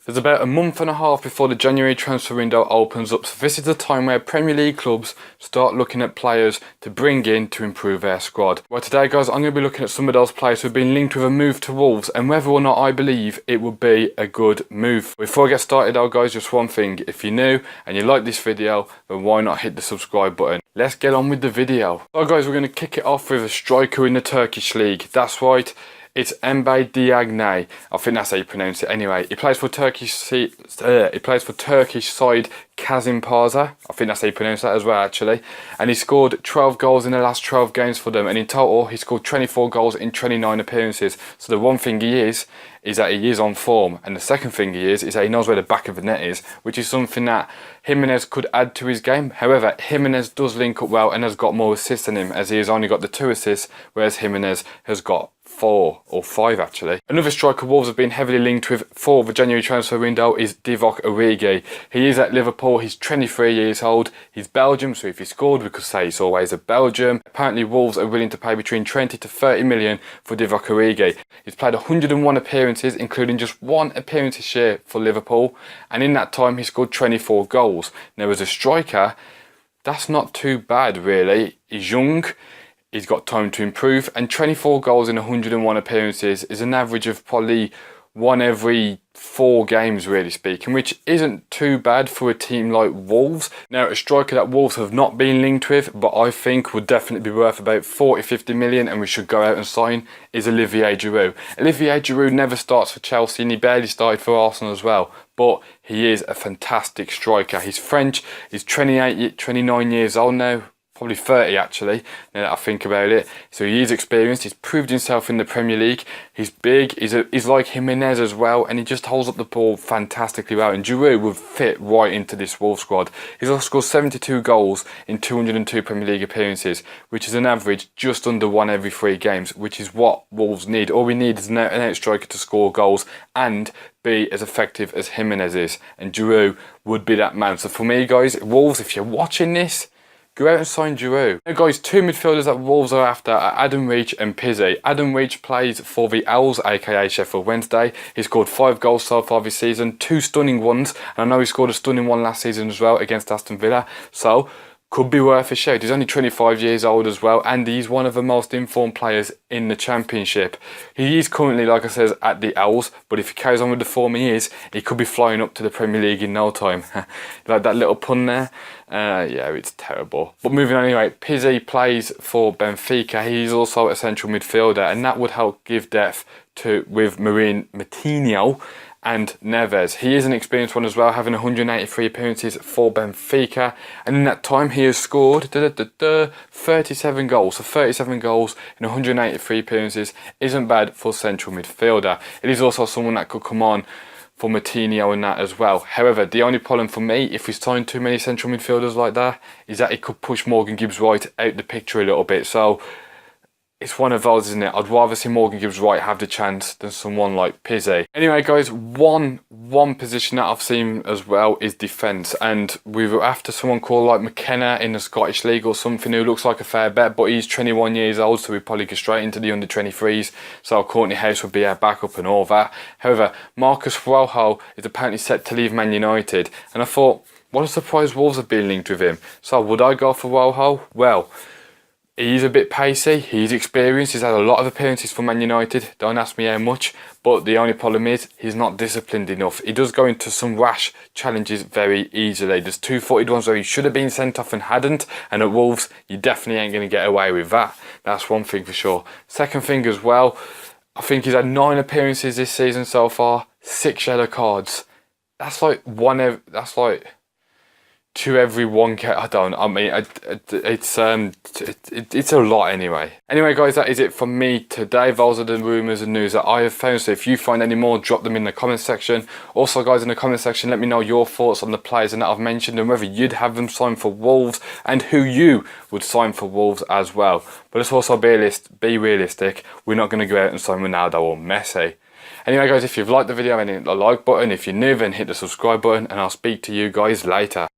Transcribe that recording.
There's about a month and a half before the January transfer window opens up, so this is the time where Premier League clubs start looking at players to bring in to improve their squad. Well, today guys, I'm going to be looking at some of those players who have been linked with a move to Wolves and whether or not I believe it would be a good move. Before I get started though guys, just one thing: if you're new and you like this video, then why not hit the subscribe button. Let's get on with the video. So guys, we're going to kick it off with a striker in the Turkish league. That's right, it's Emre Diagne. I think that's how you pronounce it. Anyway, he plays for Turkish side Kasimpasa. I think that's how you pronounce that as well, actually. And he scored 12 goals in the last 12 games for them. And in total, he scored 24 goals in 29 appearances. So the one thing he is that he is on form. And the second thing he is that he knows where the back of the net is, which is something that Jimenez could add to his game. However, Jimenez does link up well and has got more assists than him, as he has only got the 2 assists, whereas Jimenez has got 4 or 5 actually. Another striker Wolves have been heavily linked with for the January transfer window is Divock Origi. He is at Liverpool, he's 23 years old, he's Belgium, so if he scored we could say he's always a Belgium. Apparently Wolves are willing to pay between 20 to 30 million for Divock Origi. He's played 101 appearances, including just 1 appearance this year for Liverpool, and in that time he scored 24 goals. Now as a striker, that's not too bad really. He's young, he's got time to improve, and 24 goals in 101 appearances is an average of probably 1 every 4 games, really speaking, which isn't too bad for a team like Wolves. Now, a striker that Wolves have not been linked with, but I think would definitely be worth about 40-50 million and we should go out and sign, is Olivier Giroud. Olivier Giroud never starts for Chelsea and he barely started for Arsenal as well, but he is a fantastic striker. He's French, he's 29 years old now. Probably 30 actually, now that I think about it. So he is experienced, he's proved himself in the Premier League, he's big, he's like Jimenez as well, and he just holds up the ball fantastically well, and Giroud would fit right into this Wolves squad. He's also scored 72 goals in 202 Premier League appearances, which is an average just under 1 every 3 games, which is what Wolves need. All we need is an out striker to score goals and be as effective as Jimenez is, and Giroud would be that man. So for me guys, Wolves, if you're watching this, go out and sign Giroud. Now guys, 2 midfielders that Wolves are after are Adam Reach and Pizzi. Adam Reach plays for the Owls, aka Sheffield Wednesday. He scored 5 goals so far this season, 2 stunning ones, and I know he scored a stunning one last season as well against Aston Villa, so could be worth a shout. He's only 25 years old as well, and he's one of the most informed players in the Championship. He is currently, like I said, at the Owls, but if he carries on with the form he is, he could be flying up to the Premier League in no time. Like that little pun there? Yeah, it's terrible. But moving on anyway, Pizzi plays for Benfica. He's also a central midfielder, and that would help give depth with Moutinho and Neves. He is an experienced one as well, having 183 appearances for Benfica, and in that time he has scored 37 goals. So 37 goals in 183 appearances isn't bad for central midfielder. It is also someone that could come on for Moutinho and that as well. However, the only problem for me, if we sign too many central midfielders like that, is that it could push Morgan Gibbs-White out the picture a little bit. So it's one of those, isn't it? I'd rather see Morgan Gibbs-White have the chance than someone like Pizzi. Anyway guys, one position that I've seen as well is defence, and we were after someone called like McKenna in the Scottish League or something, who looks like a fair bet, but he's 21 years old, so we probably go straight into the under-23s, so Courtney House would be our backup and all that. However, Marcus Rojo is apparently set to leave Man United, and I thought, what a surprise Wolves have been linked with him. So would I go for Rojo? Well, he's a bit pacey, he's experienced, he's had a lot of appearances for Man United, don't ask me how much, but the only problem is he's not disciplined enough. He does go into some rash challenges very easily. There's 2 footed ones where he should have been sent off and hadn't, and at Wolves you definitely ain't going to get away with that. That's one thing for sure. Second thing as well, I think he's had 9 appearances this season so far, 6 yellow cards. That's like 2 every 1 it's a lot anyway. Anyway guys, that is it from me today. Those are the rumours and news that I have found, so if you find any more, drop them in the comment section. Also guys, in the comment section, let me know your thoughts on the players that I've mentioned and whether you'd have them sign for Wolves and who you would sign for Wolves as well. But let's also be realistic, we're not going to go out and sign Ronaldo or Messi. Anyway guys, if you've liked the video, hit the like button. If you're new, then hit the subscribe button, and I'll speak to you guys later.